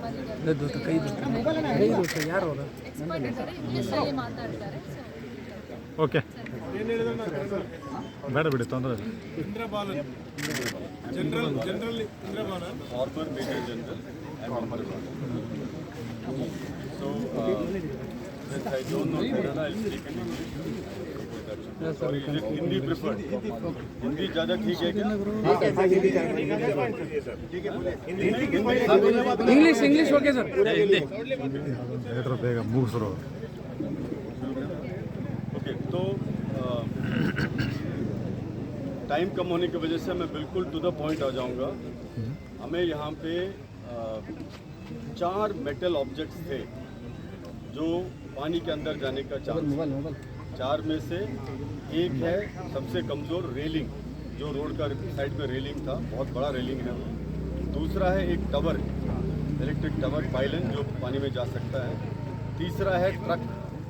ವಾಲಿ gar expert ಇದ್ದಾರೆ, ಇಂಗ್ಲೀಷಲ್ಲಿ ಮಾತಾಡ್ತಾರೆ. ಓಕೆ ಬೇಡ ಬಿಡಿ ತೊಂದರೆ ಇಲ್ಲ. ಇಂದ್ರಬಾಲನ್ general ಇಂದ್ರಬಾಲನ್ former Major General and Former So, since I don't know Kannada, I'll speak in English. Sorry, is it Hindi preferred? Hindi ज़्यादा ठीक है क्या? English okay sir. ಥಿಯೇಟ್ರ್ ಬೇಗ ಮುಗಿಸ್ರು. ओके तो टाइम कम होने की वजह से मैं बिल्कुल टू द पॉइंट आ जाऊंगा. हमें यहाँ पे 4 मेटल ऑब्जेक्ट्स थे जो पानी के अंदर जाने का चांस. 4 में से एक है सबसे कमज़ोर रेलिंग, जो रोड का साइड में रेलिंग था, बहुत बड़ा रेलिंग है वो. दूसरा है एक टावर, इलेक्ट्रिक टावर पाइलन जो पानी में जा सकता है. तीसरा है ट्रक,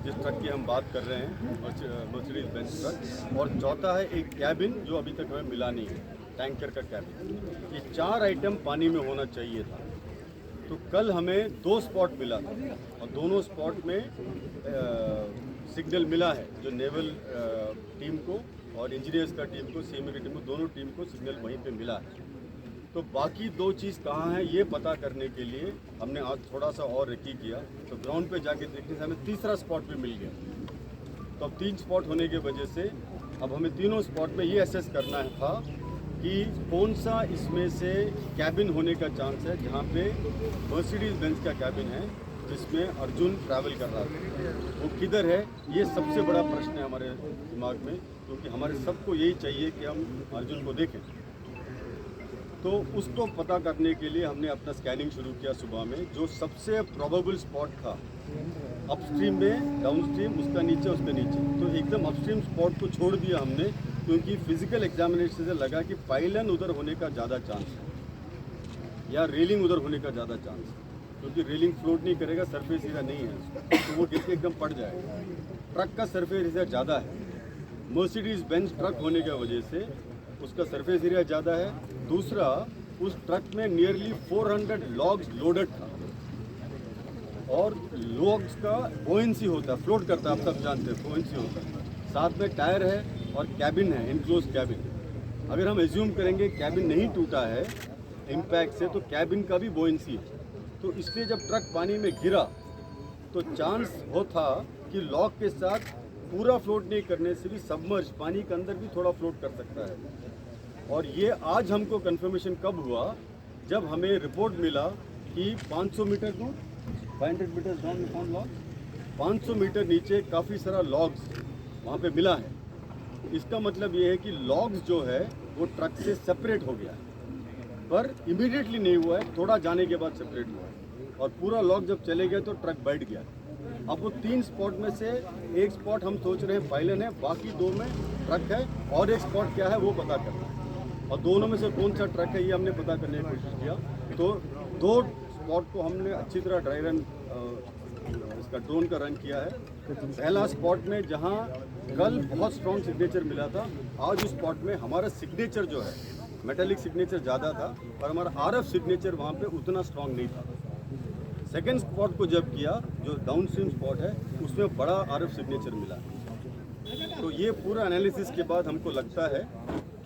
जिस ट्रक की हम बात कर रहे हैं, मर्सिडीज बेंज ट्रक. और चौथा है एक कैबिन जो अभी तक हमें मिला नहीं है, टैंकर का कैबिन. ये 4 आइटम पानी में होना चाहिए था. तो कल हमें 2 स्पॉट मिला था और दोनों स्पॉट में सिग्नल मिला है, जो नेवल टीम को और इंजीनियर्स का टीम को, सीएमए की टीम को, दोनों टीम को सिग्नल वहीं पे मिला है. तो बाकी 2 चीज़ कहाँ हैं ये पता करने के लिए हमने आज थोड़ा सा और रेकी किया. तो ग्राउंड पे जाके देखने से हमें तीसरा स्पॉट भी मिल गया. तो अब 3 स्पॉट होने की वजह से अब हमें तीनों स्पॉट में ये असेस करना था कि कौन सा इसमें से कैबिन होने का चांस है जहाँ पे मर्सिडीज बेंज का कैबिन है जिसमें अर्जुन ट्रैवल कर रहा था, वो किधर है. ये सबसे बड़ा प्रश्न है हमारे दिमाग में, क्योंकि हमारे सबको यही चाहिए कि हम अर्जुन को देखें. तो उसको पता करने के लिए हमने अपना स्कैनिंग शुरू किया सुबह में. जो सबसे प्रोबेबल स्पॉट था अपस्ट्रीम में, डाउनस्ट्रीम, उसका नीचे, उसके नीचे, तो एकदम अपस्ट्रीम स्पॉट को छोड़ दिया हमने, क्योंकि फिजिकल एग्जामिनेशन से लगा कि पाइलन उधर होने का ज़्यादा चांस है या रेलिंग उधर होने का ज़्यादा चांस है, क्योंकि रेलिंग फ्लोट नहीं करेगा, सरफेस एरिया नहीं है तो वो गिर के एकदम पड़ जाएगा. ट्रक का सरफेस एरिया ज़्यादा है, मर्सिडीज बेंज ट्रक होने की वजह से उसका सरफेस एरिया ज़्यादा है. दूसरा, उस ट्रक में नियरली 400 लॉग्स लोडेड था और लॉग्स का बोयेंसी होता है, फ्लोट करता है, आप सब जानते हैं बोयेंसी होता है. साथ में टायर है और कैबिन है, इनक्लोज कैबिन. अगर हम एज्यूम करेंगे कैबिन नहीं टूटा है इम्पैक्ट से, तो कैबिन का भी बोयेंसी है. तो इसलिए जब ट्रक पानी में गिरा तो चांस हो था कि लॉक के साथ पूरा फ्लोट नहीं करने से भी सबमर्ज पानी के अंदर भी थोड़ा फ्लोट कर सकता है. और ये आज हमको कंफर्मेशन कब हुआ, जब हमें रिपोर्ट मिला कि 500 मीटर दूर, 500 metre down found log, 500 metre नीचे काफ़ी सारा लॉग्स वहाँ पे मिला है. इसका मतलब ये है कि लॉग्स जो है वो ट्रक से सेपरेट हो गया है, पर इमीडिएटली नहीं हुआ है, थोड़ा जाने के बाद सेपरेट हुआ है. और पूरा लॉग जब चले गए तो ट्रक बैठ गया. अब वो 3 स्पॉट में से एक स्पॉट हम सोच रहे हैं पाइलन है, बाकी 2 में ट्रक है, और एक स्पॉट क्या है वो पता करना है. और दोनों में से कौन सा ट्रक है ये हमने पता करने की कोशिश किया. तो 2 स्पॉट को हमने अच्छी तरह ड्राई रन, इसका ड्रोन का रन किया है. पहला स्पॉट में जहाँ कल बहुत स्ट्रॉन्ग सिग्नेचर मिला था, आज उस स्पॉट में हमारा सिग्नेचर जो है, मेटेलिक सिग्नेचर ज़्यादा था, पर हमारा आरएफ सिग्नेचर वहाँ पे उतना स्ट्रॉन्ग नहीं था. सेकेंड स्पॉट को जब किया, जो डाउन स्ट्रीम स्पॉट है, उसमें बड़ा आरएफ सिग्नेचर मिला. तो ये पूरा एनालिसिस के बाद हमको लगता है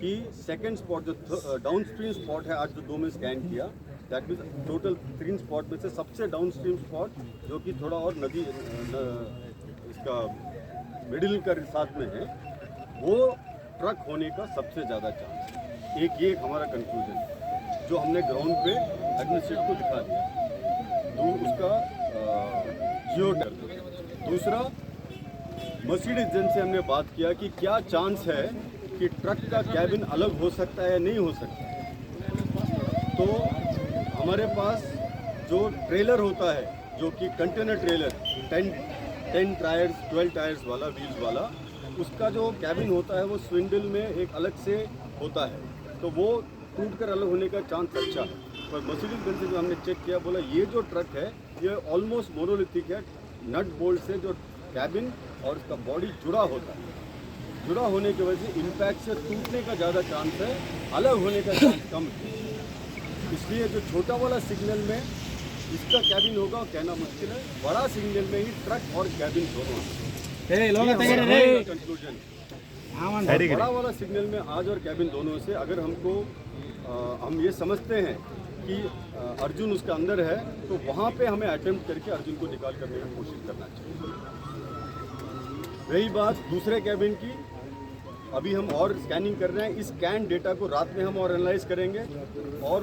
कि सेकेंड स्पॉट जो डाउन स्ट्रीम स्पॉट है, आज जो 2 में स्कैन किया, दैट मीन्स टोटल 3 स्पॉट में से सबसे डाउन स्ट्रीम स्पॉट जो कि थोड़ा और नदी इसका मिडिल का साथ में है, वो ट्रक होने का सबसे ज़्यादा चांस है. एक ये हमारा कंक्लूजन जो हमने ग्राउंड पे एडमिनिस्ट्रेटर को दिखा दिया. तो उसका जियो टैग. दूसरा, मर्सिडीज बेंज से हमने बात किया कि क्या चांस है कि ट्रक का कैबिन अलग हो सकता है या नहीं हो सकता है. तो हमारे पास जो ट्रेलर होता है, जो कि कंटेनर ट्रेलर 10 टायर्स 12 टायर्स वाला, व्हील्स वाला, उसका जो कैबिन होता है वो स्विंडल में एक अलग से होता है, तो वो टूट कर अलग होने का चांस अच्छा है. पर मर्सिडीज बेंज से जो हमने चेक किया, बोला ये जो ट्रक है ये ऑलमोस्ट मोनोलिथिक है. नट बोल्ट से जो कैबिन और उसका बॉडी जुड़ा होता है, जुड़ा होने की वजह से इम्पैक्ट से टूटने का ज़्यादा चांस है, अलग होने का चांस कम है. इसलिए जो छोटा वाला सिग्नल में इसका कैबिन होगा कहना मुश्किल है। बड़ा सिग्नल में ही ट्रक और कैबिन दोनों कंक्लूजन। बड़ा वाला सिग्नल में आज और कैबिन दोनों से अगर हमको हम ये समझते हैं कि अर्जुन उसका अंदर है, तो वहाँ पे हमें अटेम्प्ट करके अर्जुन को निकाल करने की कोशिश करना चाहिए। रही बात दूसरे कैबिन की, अभी हम और स्कैनिंग कर रहे हैं। इस स्कैन डेटा को रात में हम और एनालाइज करेंगे और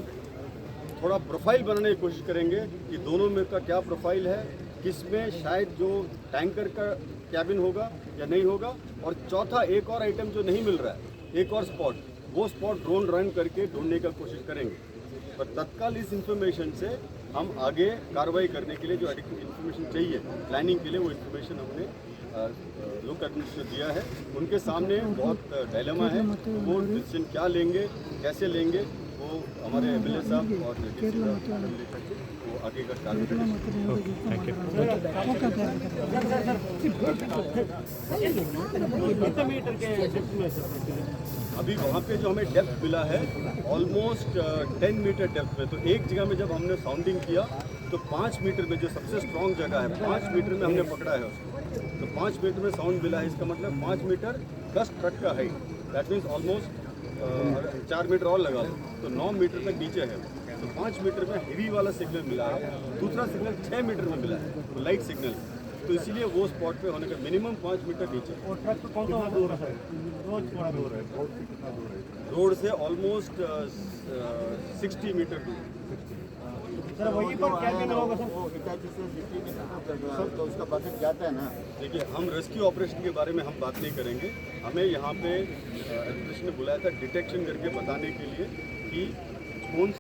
थोड़ा प्रोफाइल बनाने की कोशिश करेंगे कि दोनों में का क्या प्रोफाइल है, किसमें शायद जो टैंकर का कैबिन होगा या नहीं होगा। और चौथा एक और आइटम जो नहीं मिल रहा है, एक और स्पॉट, वो स्पॉट ड्रोन रन करके ढूंढने का कोशिश करेंगे। पर तत्काल इस इंफॉर्मेशन से हम आगे कार्रवाई करने के लिए जो एडिक्वेट इन्फॉर्मेशन चाहिए प्लानिंग के लिए, वो इन्फॉर्मेशन हमने लोक एडमिनिस्ट्रेशन दिया है। उनके सामने बहुत डायलेमा है, वो डिसीजन क्या लेंगे, कैसे लेंगे, वो हमारे एमएलए साहब और वो आगे का अभी वहाँ पे जो हमें डेप्थ मिला है ऑलमोस्ट 10 मीटर डेप्थ में। तो एक जगह में जब हमने साउंडिंग किया तो 5 मीटर में जो सबसे स्ट्रॉन्ग जगह है, 5 मीटर में हमने पकड़ा है उसको। तो 5 मीटर में साउंड मिला है, इसका मतलब 5 मीटर प्लस ट्रक का height, that means almost 4 metre और लगा लो तो 9 मीटर तक नीचे है। तो 5 मीटर में हेवी वाला सिग्नल मिला है, दूसरा सिग्नल 6 मीटर में मिला है, तो लाइट सिग्नल। तो इसीलिए वो स्पॉट पे होने का मिनिमम 5 मीटर नीचे। और ट्रक तो कौन सा दूर है? थोड़ा दूर है, रोड से ऑलमोस्ट 60 मीटर दूर। सर वहीं पर कैबिन होगा सर, तो उसका बजट जाता है ना। देखिए, हम रेस्क्यू ऑपरेशन के बारे में हम बात नहीं करेंगे। हमें यहाँ पे एडमिनिस्ट्रेशन ने बुलाया था डिटेक्शन करके बताने के लिए कि कौन